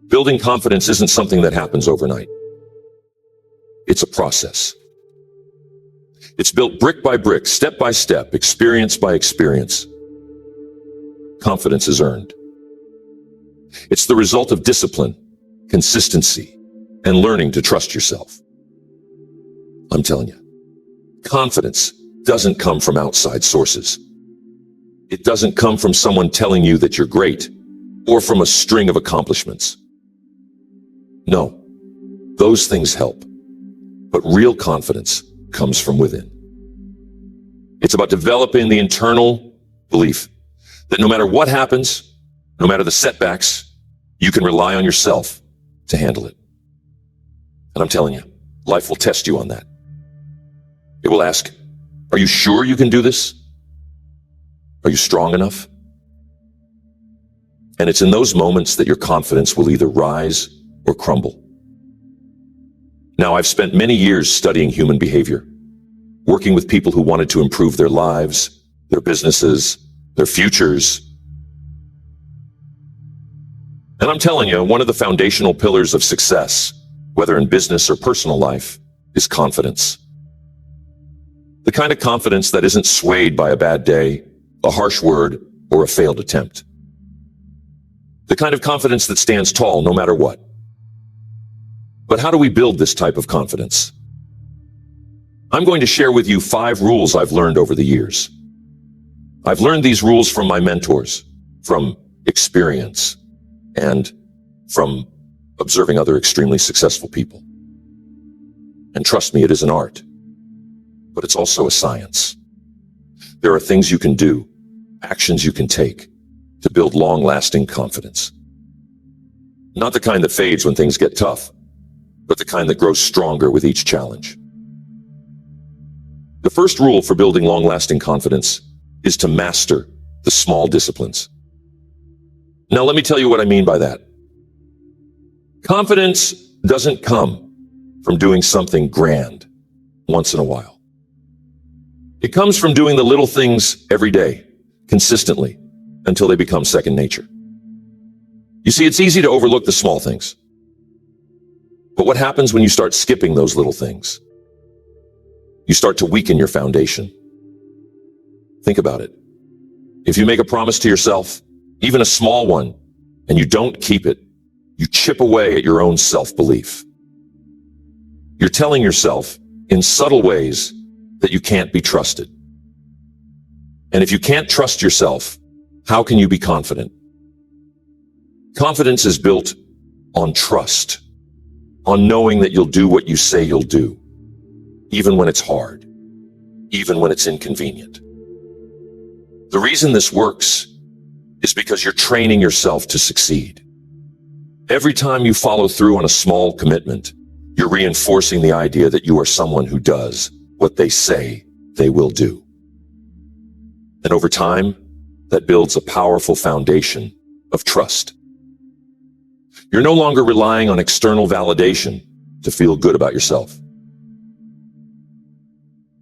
Building confidence isn't something that happens overnight. It's a process. It's built brick by brick, step by step, experience by experience. Confidence is earned. It's the result of discipline, consistency, and learning to trust yourself. I'm telling you, confidence doesn't come from outside sources. It doesn't come from someone telling you that you're great or from a string of accomplishments. No, those things help, but real confidence comes from within. It's about developing the internal belief that no matter what happens, no matter the setbacks, you can rely on yourself to handle it. And I'm telling you, life will test you on that. It will ask, are you sure you can do this? Are you strong enough? And it's in those moments that your confidence will either rise or crumble. Now, I've spent many years studying human behavior, working with people who wanted to improve their lives, their businesses, their futures. And I'm telling you, one of the foundational pillars of success, whether in business or personal life, is confidence. The kind of confidence that isn't swayed by a bad day, a harsh word, or a failed attempt. The kind of confidence that stands tall no matter what. But how do we build this type of confidence? I'm going to share with you 5 rules I've learned over the years. I've learned these rules from my mentors, from experience, and from observing other extremely successful people. And trust me, it is an art, but it's also a science. There are things you can do, actions you can take to build long-lasting confidence. Not the kind that fades when things get tough, but the kind that grows stronger with each challenge. The first rule for building long-lasting confidence is to master the small disciplines. Now, let me tell you what I mean by that. Confidence doesn't come from doing something grand once in a while. It comes from doing the little things every day, consistently, until they become second nature. You see, it's easy to overlook the small things. But what happens when you start skipping those little things? You start to weaken your foundation. Think about it. If you make a promise to yourself, even a small one, and you don't keep it, you chip away at your own self-belief. You're telling yourself, in subtle ways, that you can't be trusted. And if you can't trust yourself, how can you be confident? Confidence is built on trust, on knowing that you'll do what you say you'll do, even when it's hard, even when it's inconvenient. The reason this works is because you're training yourself to succeed. Every time you follow through on a small commitment, you're reinforcing the idea that you are someone who does what they say they will do. And over time, that builds a powerful foundation of trust. You're no longer relying on external validation to feel good about yourself.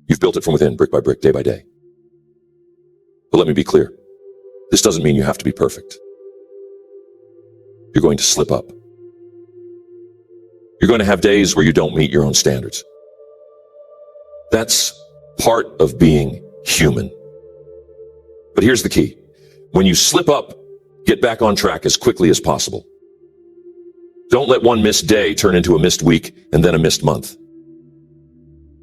You've built it from within, brick by brick, day by day. But let me be clear. This doesn't mean you have to be perfect. You're going to slip up. You're going to have days where you don't meet your own standards. That's part of being human. But here's the key. When you slip up, get back on track as quickly as possible. Don't let one missed day turn into a missed week and then a missed month.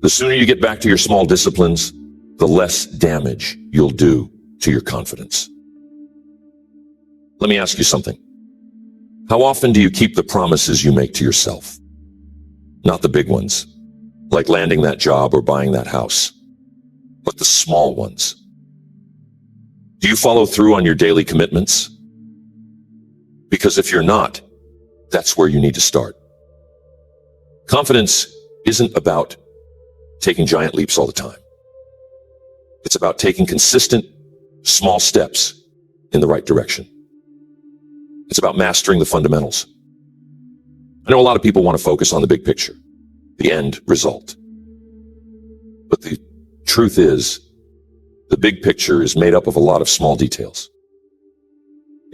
The sooner you get back to your small disciplines, the less damage you'll do to your confidence. Let me ask you something. How often do you keep the promises you make to yourself? Not the big ones, like landing that job or buying that house, but the small ones. Do you follow through on your daily commitments? Because if you're not, that's where you need to start. Confidence isn't about taking giant leaps all the time. It's about taking consistent, small steps in the right direction. It's about mastering the fundamentals. I know a lot of people want to focus on the big picture, the end result. But the truth is, the big picture is made up of a lot of small details.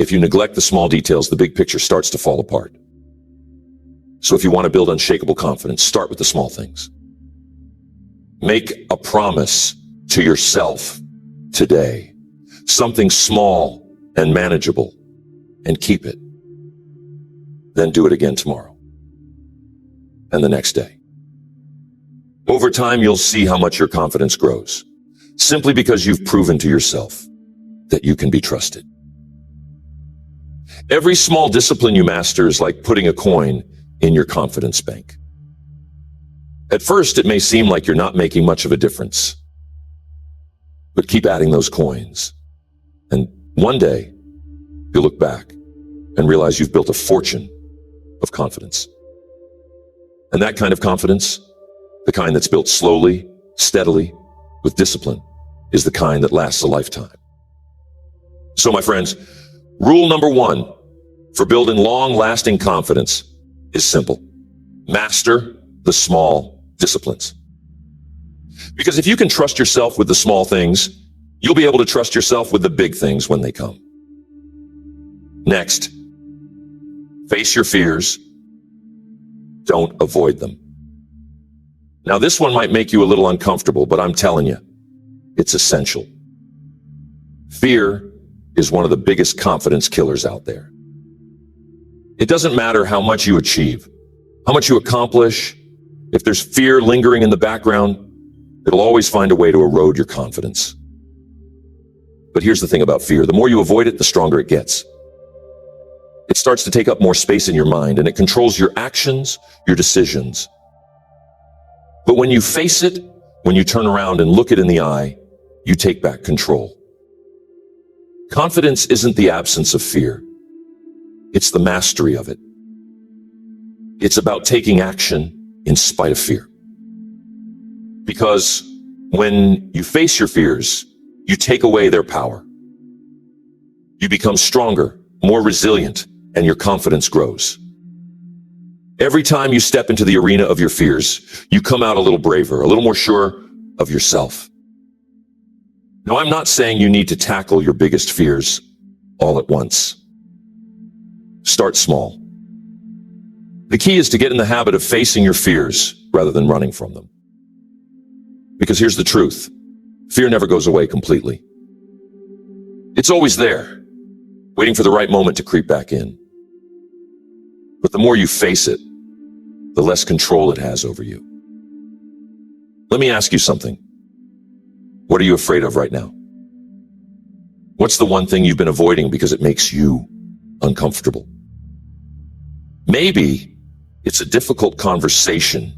If you neglect the small details, the big picture starts to fall apart. So if you want to build unshakable confidence, start with the small things. Make a promise to yourself today, something small and manageable, and keep it. Then do it again tomorrow and the next day. Over time, you'll see how much your confidence grows, simply because you've proven to yourself that you can be trusted. Every small discipline you master is like putting a coin in your confidence bank. At first, it may seem like you're not making much of a difference, but keep adding those coins. And one day, you'll look back and realize you've built a fortune of confidence. And that kind of confidence, the kind that's built slowly, steadily, with discipline, is the kind that lasts a lifetime. So, my friends, rule number 1 for building long-lasting confidence is simple. Master the small disciplines. Because if you can trust yourself with the small things, you'll be able to trust yourself with the big things when they come. Next, face your fears. Don't avoid them. Now, this one might make you a little uncomfortable, but I'm telling you, it's essential. Fear is one of the biggest confidence killers out there. It doesn't matter how much you achieve, how much you accomplish. If there's fear lingering in the background, it'll always find a way to erode your confidence. But here's the thing about fear. The more you avoid it, the stronger it gets. It starts to take up more space in your mind, and it controls your actions, your decisions. But when you face it, when you turn around and look it in the eye, you take back control. Confidence isn't the absence of fear. It's the mastery of it. It's about taking action in spite of fear. Because when you face your fears, you take away their power. You become stronger, more resilient, and your confidence grows. Every time you step into the arena of your fears, you come out a little braver, a little more sure of yourself. Now, I'm not saying you need to tackle your biggest fears all at once. Start small. The key is to get in the habit of facing your fears rather than running from them. Because here's the truth. Fear never goes away completely. It's always there, waiting for the right moment to creep back in. But the more you face it, the less control it has over you. Let me ask you something. What are you afraid of right now? What's the one thing you've been avoiding because it makes you uncomfortable? Maybe it's a difficult conversation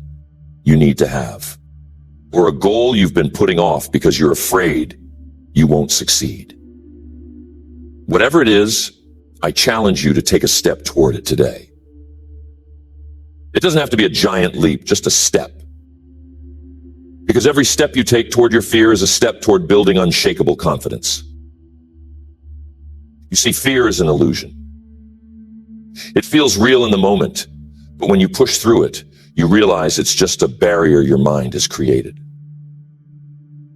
you need to have, or a goal you've been putting off because you're afraid you won't succeed. Whatever it is, I challenge you to take a step toward it today. It doesn't have to be a giant leap, just a step. Because every step you take toward your fear is a step toward building unshakable confidence. You see, fear is an illusion. It feels real in the moment, but when you push through it, you realize it's just a barrier your mind has created.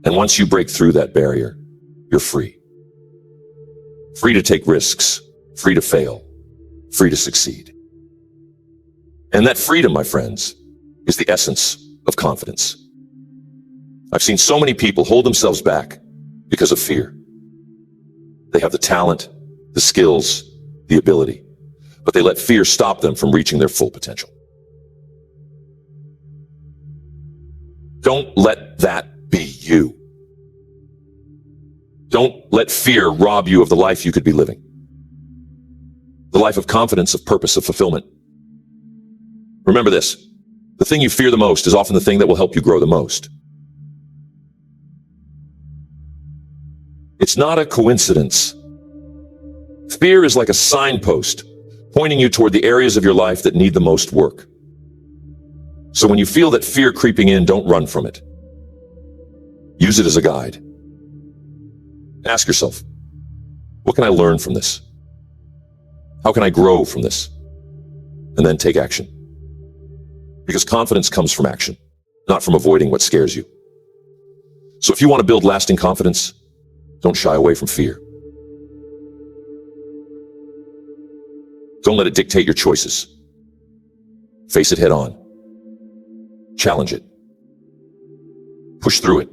And once you break through that barrier, you're free. Free to take risks, free to fail, free to succeed. And that freedom, my friends, is the essence of confidence. I've seen so many people hold themselves back because of fear. They have the talent, the skills, the ability, but they let fear stop them from reaching their full potential. Don't let that be you. Don't let fear rob you of the life you could be living. The life of confidence, of purpose, of fulfillment. Remember this, the thing you fear the most is often the thing that will help you grow the most. It's not a coincidence. Fear is like a signpost pointing you toward the areas of your life that need the most work. So when you feel that fear creeping in, don't run from it. Use it as a guide. Ask yourself, what can I learn from this? How can I grow from this? And then take action. Because confidence comes from action, not from avoiding what scares you. So if you want to build lasting confidence, don't shy away from fear. Don't let it dictate your choices. Face it head on. Challenge it. Push through it.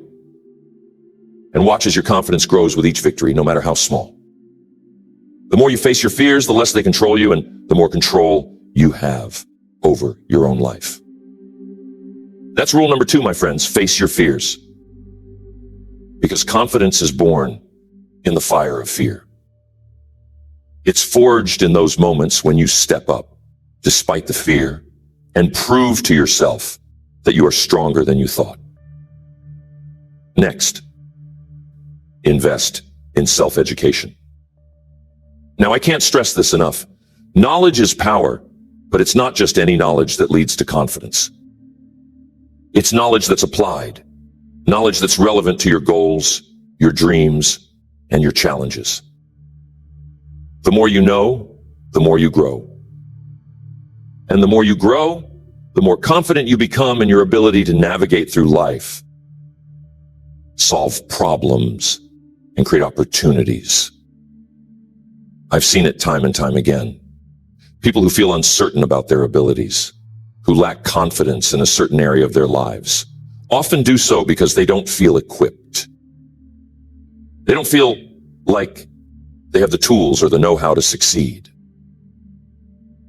And watch as your confidence grows with each victory, no matter how small. The more you face your fears, the less they control you, and the more control you have over your own life. That's rule number 2, my friends. Face your fears. Because confidence is born in the fire of fear. It's forged in those moments when you step up, despite the fear, and prove to yourself that you are stronger than you thought. Next, invest in self-education. Now, I can't stress this enough. Knowledge is power, but it's not just any knowledge that leads to confidence. It's knowledge that's applied, knowledge that's relevant to your goals, your dreams, and your challenges. The more you know, the more you grow. And the more you grow, the more confident you become in your ability to navigate through life, solve problems, and create opportunities. I've seen it time and time again. People who feel uncertain about their abilities, who lack confidence in a certain area of their lives, often do so because they don't feel equipped. They don't feel like they have the tools or the know-how to succeed.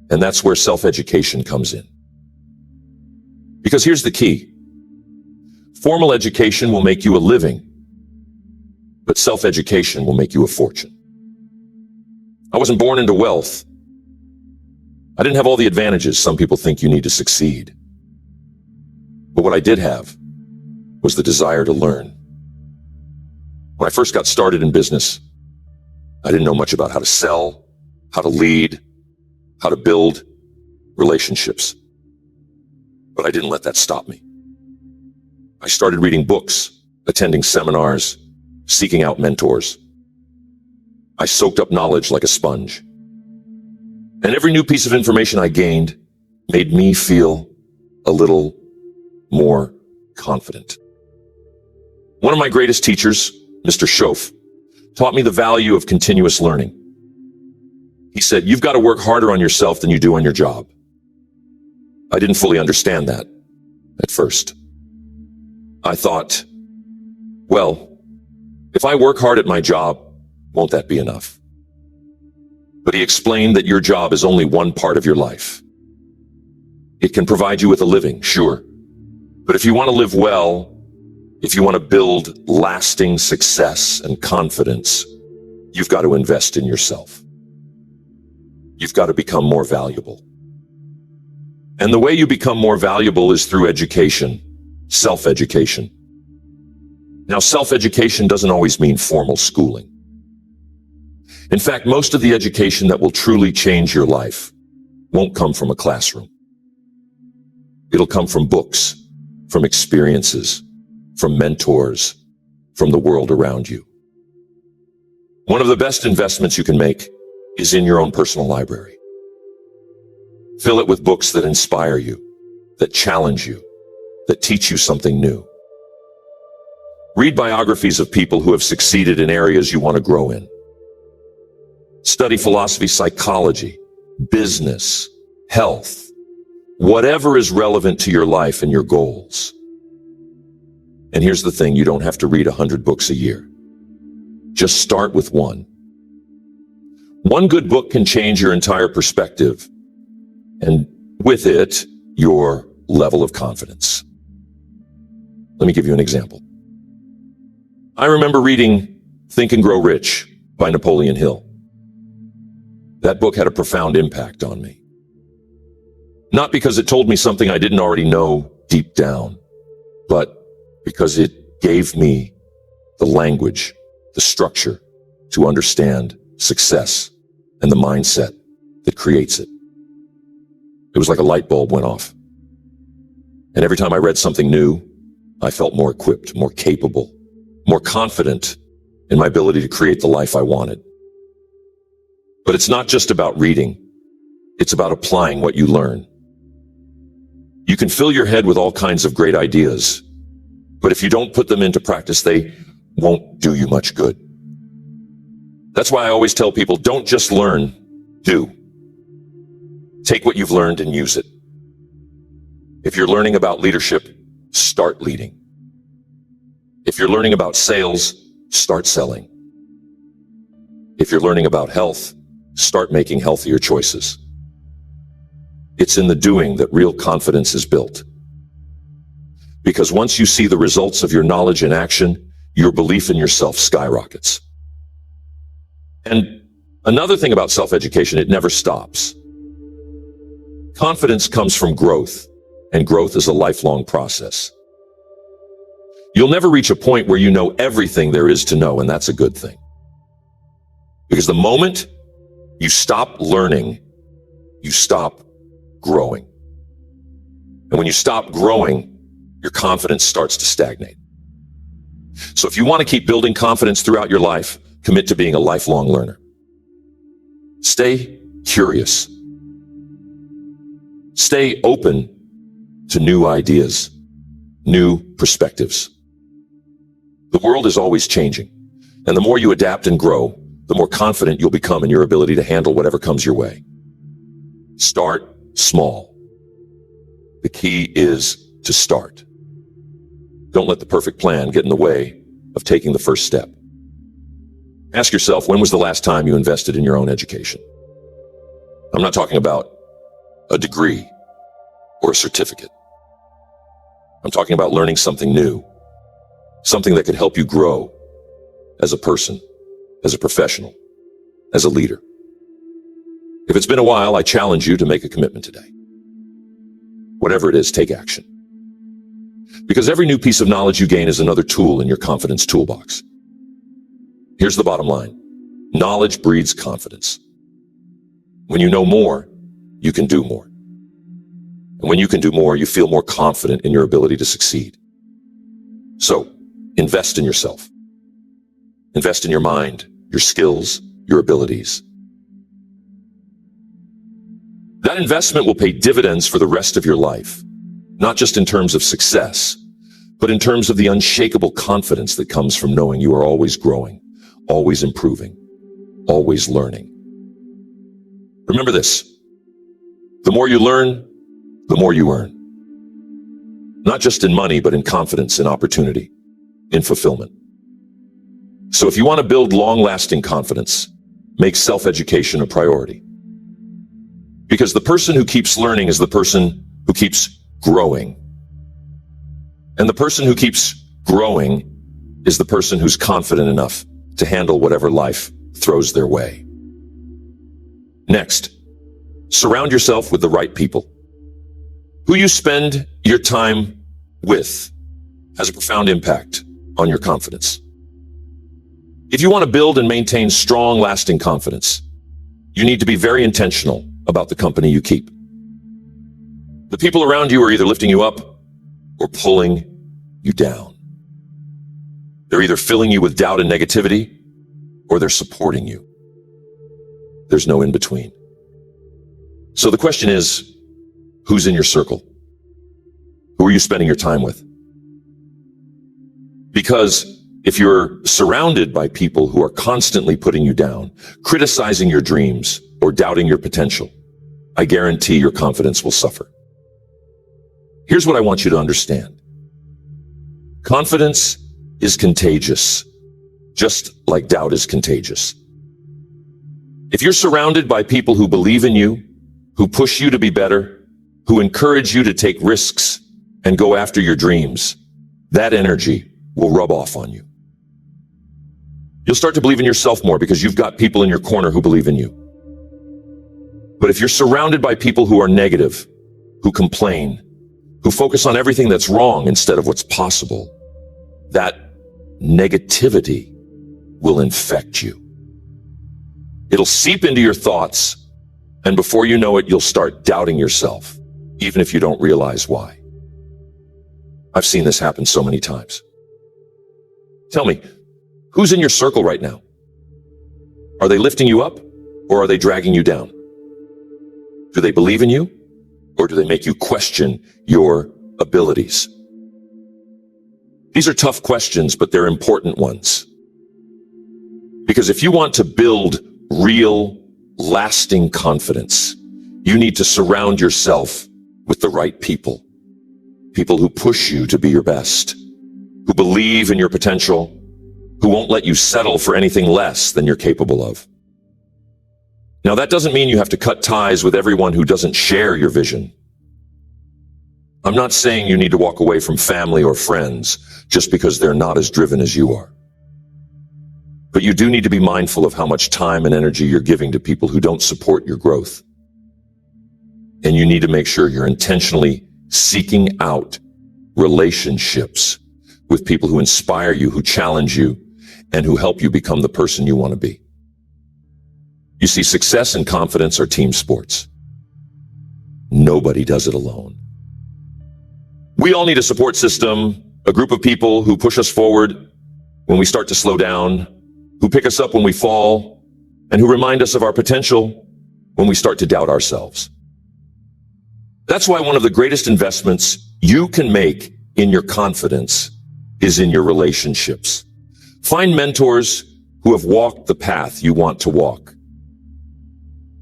And that's where self-education comes in. Because here's the key. Formal education will make you a living, but self-education will make you a fortune. I wasn't born into wealth. I didn't have all the advantages some people think you need to succeed. But what I did have was the desire to learn. When I first got started in business, I didn't know much about how to sell, how to lead, how to build relationships. But I didn't let that stop me. I started reading books, attending seminars, seeking out mentors. I soaked up knowledge like a sponge. And every new piece of information I gained made me feel a little more confident. One of my greatest teachers, Mr. Schoaf, taught me the value of continuous learning. He said, "You've got to work harder on yourself than you do on your job." I didn't fully understand that at first. I thought, well, if I work hard at my job, won't that be enough? But he explained that your job is only one part of your life. It can provide you with a living, sure. But if you want to live well, if you want to build lasting success and confidence, you've got to invest in yourself. You've got to become more valuable. And the way you become more valuable is through education, self-education. Now, self-education doesn't always mean formal schooling. In fact, most of the education that will truly change your life won't come from a classroom. It'll come from books, from experiences, from mentors, from the world around you. One of the best investments you can make is in your own personal library. Fill it with books that inspire you, that challenge you, that teach you something new. Read biographies of people who have succeeded in areas you want to grow in. Study philosophy, psychology, business, health, whatever is relevant to your life and your goals. And here's the thing, you don't have to read 100 books a year. Just start with one. One good book can change your entire perspective, and with it, your level of confidence. Let me give you an example. I remember reading Think and Grow Rich by Napoleon Hill. That book had a profound impact on me. Not because it told me something I didn't already know deep down, but because it gave me the language, the structure to understand success and the mindset that creates it. It was like a light bulb went off. And every time I read something new, I felt more equipped, more capable, more confident in my ability to create the life I wanted. But it's not just about reading. It's about applying what you learn. You can fill your head with all kinds of great ideas, but if you don't put them into practice, they won't do you much good. That's why I always tell people, don't just learn, do. Take what you've learned and use it. If you're learning about leadership, start leading. If you're learning about sales, start selling. If you're learning about health, start making healthier choices. It's in the doing that real confidence is built. Because once you see the results of your knowledge in action, your belief in yourself skyrockets. And another thing about self-education, it never stops. Confidence comes from growth, and growth is a lifelong process. You'll never reach a point where you know everything there is to know, and that's a good thing. Because the moment you stop learning, you stop growing. And when you stop growing, your confidence starts to stagnate. So if you want to keep building confidence throughout your life, commit to being a lifelong learner. Stay curious. Stay open to new ideas, new perspectives. The world is always changing, and the more you adapt and grow, the more confident you'll become in your ability to handle whatever comes your way. Start small. The key is to start. Don't let the perfect plan get in the way of taking the first step. Ask yourself, when was the last time you invested in your own education? I'm not talking about a degree or a certificate. I'm talking about learning something new, something that could help you grow as a person, as a professional, as a leader. If it's been a while, I challenge you to make a commitment today. Whatever it is, take action. Because every new piece of knowledge you gain is another tool in your confidence toolbox. Here's the bottom line. Knowledge breeds confidence. When you know more, you can do more. And when you can do more, you feel more confident in your ability to succeed. So, invest in yourself. Invest in your mind, your skills, your abilities. That investment will pay dividends for the rest of your life, not just in terms of success, but in terms of the unshakable confidence that comes from knowing you are always growing, always improving, always learning. Remember this, the more you learn, the more you earn. Not just in money, but in confidence, in opportunity, in fulfillment. So if you want to build long-lasting confidence, make self-education a priority. Because the person who keeps learning is the person who keeps growing. And the person who keeps growing is the person who's confident enough to handle whatever life throws their way. Next, surround yourself with the right people. Who you spend your time with has a profound impact on your confidence. If you want to build and maintain strong, lasting confidence, you need to be very intentional about the company you keep. The people around you are either lifting you up or pulling you down. They're either filling you with doubt and negativity, or they're supporting you. There's no in between. So the question is, who's in your circle? Who are you spending your time with? Because if you're surrounded by people who are constantly putting you down, criticizing your dreams, or doubting your potential, I guarantee your confidence will suffer. Here's what I want you to understand. Confidence is contagious, just like doubt is contagious. If you're surrounded by people who believe in you, who push you to be better, who encourage you to take risks and go after your dreams, that energy will rub off on you. You'll start to believe in yourself more because you've got people in your corner who believe in you. But if you're surrounded by people who are negative, who complain, who focus on everything that's wrong instead of what's possible, that negativity will infect you. It'll seep into your thoughts, and before you know it, you'll start doubting yourself, even if you don't realize why. I've seen this happen so many times. Tell me, who's in your circle right now? Are they lifting you up, or are they dragging you down? Do they believe in you, or do they make you question your abilities? These are tough questions, but they're important ones. Because if you want to build real, lasting confidence, you need to surround yourself with the right people, People who push you to be your best, who believe in your potential, who won't let you settle for anything less than you're capable of. Now, that doesn't mean you have to cut ties with everyone who doesn't share your vision. I'm not saying you need to walk away from family or friends just because they're not as driven as you are. But you do need to be mindful of how much time and energy you're giving to people who don't support your growth. And you need to make sure you're intentionally seeking out relationships with people who inspire you, who challenge you, and who help you become the person you want to be. You see, success and confidence are team sports. Nobody does it alone. We all need a support system, a group of people who push us forward when we start to slow down, who pick us up when we fall, and who remind us of our potential when we start to doubt ourselves. That's why one of the greatest investments you can make in your confidence is in your relationships. Find mentors who have walked the path you want to walk.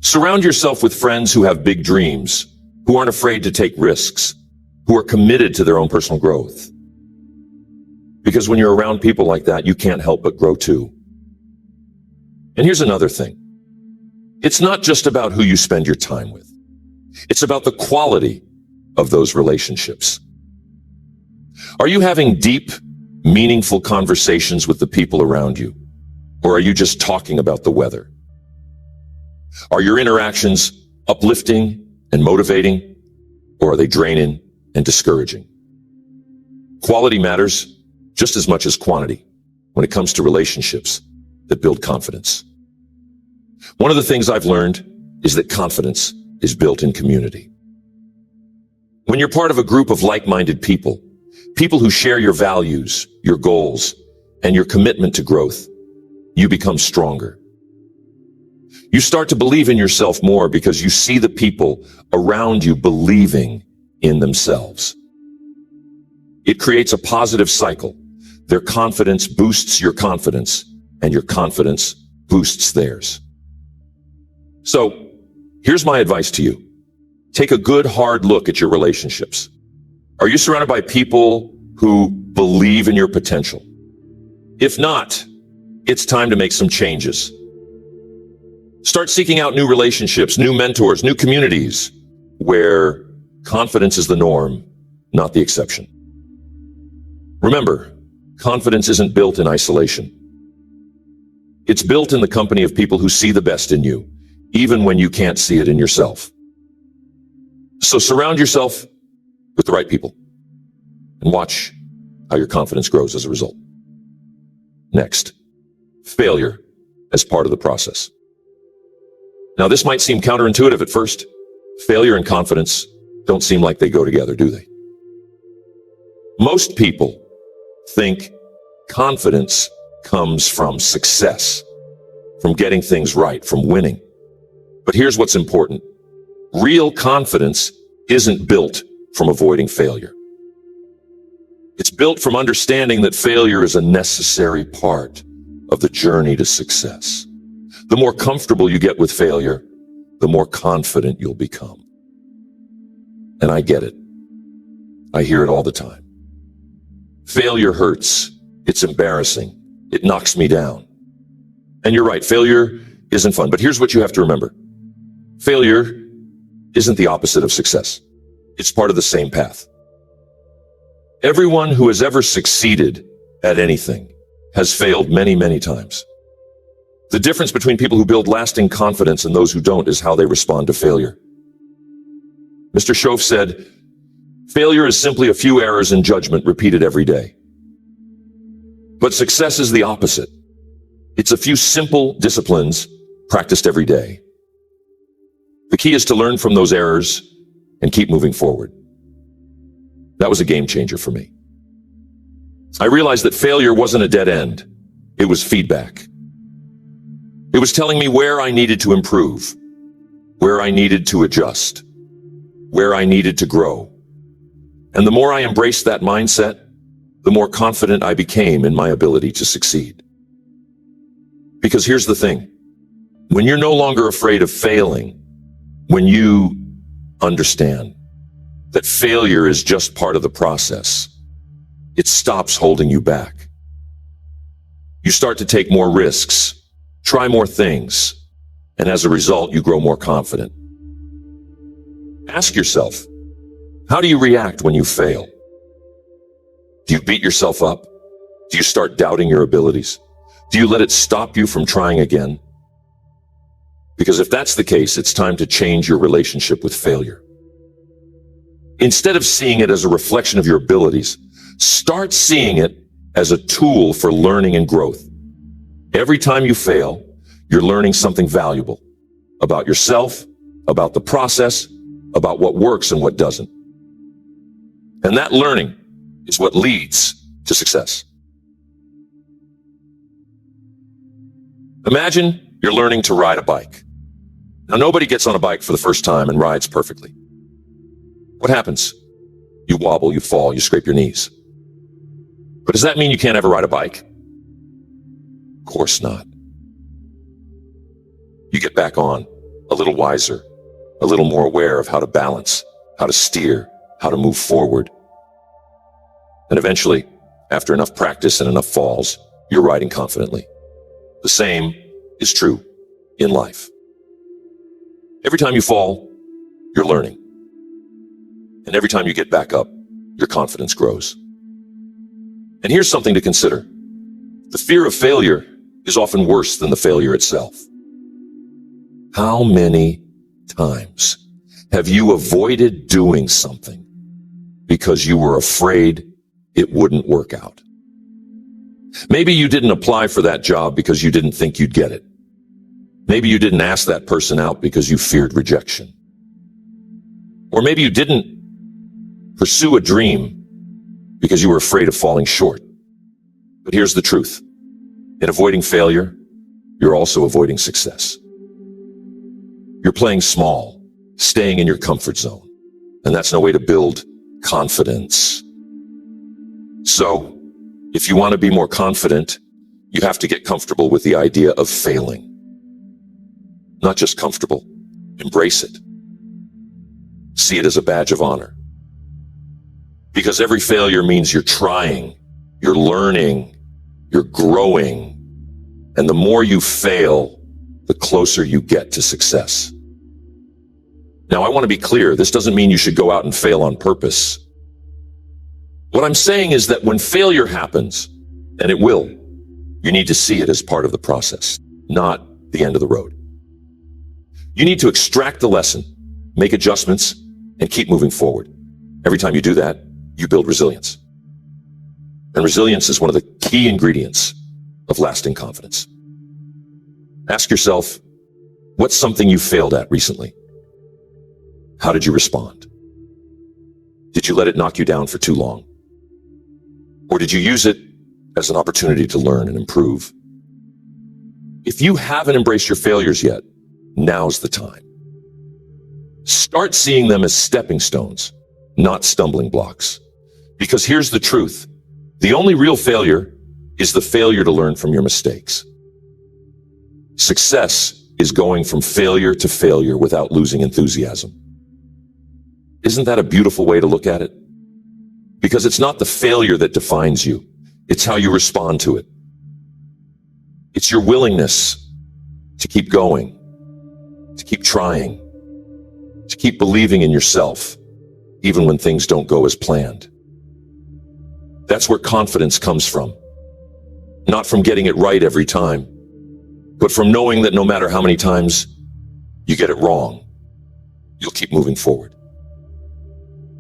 Surround yourself with friends who have big dreams, who aren't afraid to take risks, who are committed to their own personal growth. Because when you're around people like that, you can't help but grow too. And here's another thing. It's not just about who you spend your time with. It's about the quality of those relationships. Are you having deep, meaningful conversations with the people around you? Or are you just talking about the weather? Are your interactions uplifting and motivating? Or are they draining and discouraging? Quality matters just as much as quantity when it comes to relationships that build confidence. One of the things I've learned is that confidence is built in community. When you're part of a group of like-minded people, people who share your values, your goals, and your commitment to growth, you become stronger. You start to believe in yourself more because you see the people around you believing in themselves. It creates a positive cycle. Their confidence boosts your confidence, and your confidence boosts theirs. So, here's my advice to you. Take a good, hard look at your relationships. Are you surrounded by people who believe in your potential? If not, it's time to make some changes. Start seeking out new relationships, new mentors, new communities where confidence is the norm, not the exception. Remember, confidence isn't built in isolation. It's built in the company of people who see the best in you, even when you can't see it in yourself. So surround yourself with the right people and watch how your confidence grows as a result. Next, failure as part of the process. Now, this might seem counterintuitive at first. Failure and confidence don't seem like they go together, do they? Most people think confidence comes from success, from getting things right, from winning. But here's what's important. Real confidence isn't built from avoiding failure. It's built from understanding that failure is a necessary part of the journey to success. The more comfortable you get with failure, the more confident you'll become. And I get it. I hear it all the time. Failure hurts. It's embarrassing. It knocks me down. And you're right, failure isn't fun. But here's what you have to remember. Failure isn't the opposite of success. It's part of the same path. Everyone who has ever succeeded at anything has failed many, many times. The difference between people who build lasting confidence and those who don't is how they respond to failure. Mr. Schoaf said, failure is simply a few errors in judgment repeated every day. But success is the opposite. It's a few simple disciplines practiced every day. The key is to learn from those errors and keep moving forward. That was a game changer for me. I realized that failure wasn't a dead end. It was feedback. It was telling me where I needed to improve, where I needed to adjust, where I needed to grow. And the more I embraced that mindset, the more confident I became in my ability to succeed. Because here's the thing. When you're no longer afraid of failing, when you understand that failure is just part of the process. It stops holding you back. You start to take more risks, try more things, and as a result, you grow more confident. Ask yourself, how do you react when you fail? Do you beat yourself up? Do you start doubting your abilities? Do you let it stop you from trying again? Because if that's the case, it's time to change your relationship with failure. Instead of seeing it as a reflection of your abilities, start seeing it as a tool for learning and growth. Every time you fail, you're learning something valuable about yourself, about the process, about what works and what doesn't. And that learning is what leads to success. Imagine you're learning to ride a bike. Now, nobody gets on a bike for the first time and rides perfectly. What happens? You wobble, you fall, you scrape your knees. But does that mean you can't ever ride a bike? Of course not. You get back on, a little wiser, a little more aware of how to balance, how to steer, how to move forward. And eventually, after enough practice and enough falls, you're riding confidently. The same is true in life. Every time you fall, you're learning. And every time you get back up, your confidence grows. And here's something to consider. The fear of failure is often worse than the failure itself. How many times have you avoided doing something because you were afraid it wouldn't work out? Maybe you didn't apply for that job because you didn't think you'd get it. Maybe you didn't ask that person out because you feared rejection. Or maybe you didn't pursue a dream because you were afraid of falling short. But here's the truth. In avoiding failure, you're also avoiding success. You're playing small, staying in your comfort zone. And that's no way to build confidence. So, if you want to be more confident, you have to get comfortable with the idea of failing. Not just comfortable, embrace it. See it as a badge of honor. Because every failure means you're trying, you're learning, you're growing. And the more you fail, the closer you get to success. Now, I want to be clear. This doesn't mean you should go out and fail on purpose. What I'm saying is that when failure happens, and it will, you need to see it as part of the process, not the end of the road. You need to extract the lesson, make adjustments, and keep moving forward. Every time you do that, you build resilience. And resilience is one of the key ingredients of lasting confidence. Ask yourself, what's something you failed at recently? How did you respond? Did you let it knock you down for too long? Or did you use it as an opportunity to learn and improve? If you haven't embraced your failures yet, now's the time. Start seeing them as stepping stones, not stumbling blocks. Because here's the truth. The only real failure is the failure to learn from your mistakes. Success is going from failure to failure without losing enthusiasm. Isn't that a beautiful way to look at it? Because it's not the failure that defines you. It's how you respond to it. It's your willingness to keep going, to keep trying, to keep believing in yourself, even when things don't go as planned. That's where confidence comes from. Not from getting it right every time, but from knowing that no matter how many times you get it wrong, you'll keep moving forward.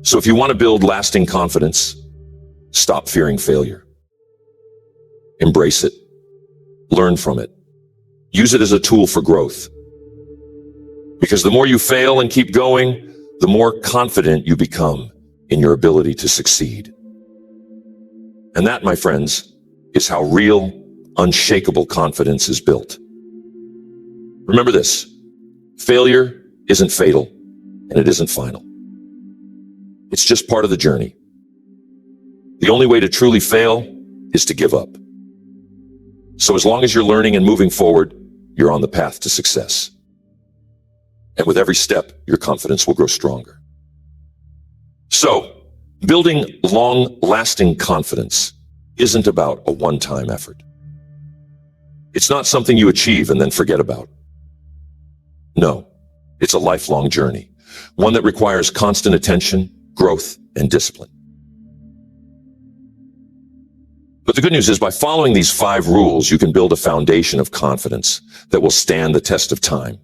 So if you want to build lasting confidence, stop fearing failure. Embrace it. Learn from it. Use it as a tool for growth. Because the more you fail and keep going, the more confident you become in your ability to succeed. And that, my friends, is how real, unshakable confidence is built. Remember this, failure isn't fatal and it isn't final. It's just part of the journey. The only way to truly fail is to give up. So as long as you're learning and moving forward, you're on the path to success. And with every step, your confidence will grow stronger. So, building long-lasting confidence isn't about a one-time effort. It's not something you achieve and then forget about. No, it's a lifelong journey, one that requires constant attention, growth, and discipline. But the good news is, by following these 5 rules, you can build a foundation of confidence that will stand the test of time,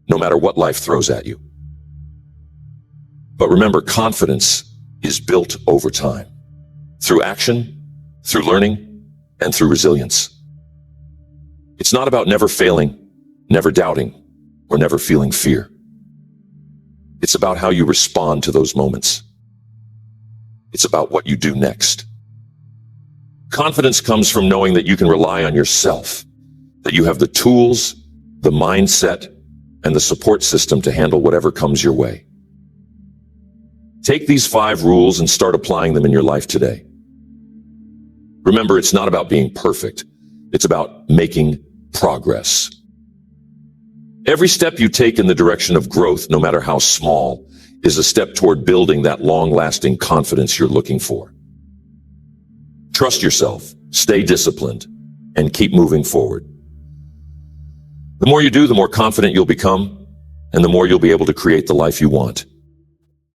no matter what life throws at you. But remember, confidence is built over time, through action, through learning, and through resilience. It's not about never failing, never doubting, or never feeling fear. It's about how you respond to those moments. It's about what you do next. Confidence comes from knowing that you can rely on yourself, that you have the tools, the mindset, and the support system to handle whatever comes your way. Take these 5 rules and start applying them in your life today. Remember, it's not about being perfect. It's about making progress. Every step you take in the direction of growth, no matter how small, is a step toward building that long-lasting confidence you're looking for. Trust yourself, stay disciplined, and keep moving forward. The more you do, the more confident you'll become, and the more you'll be able to create the life you want.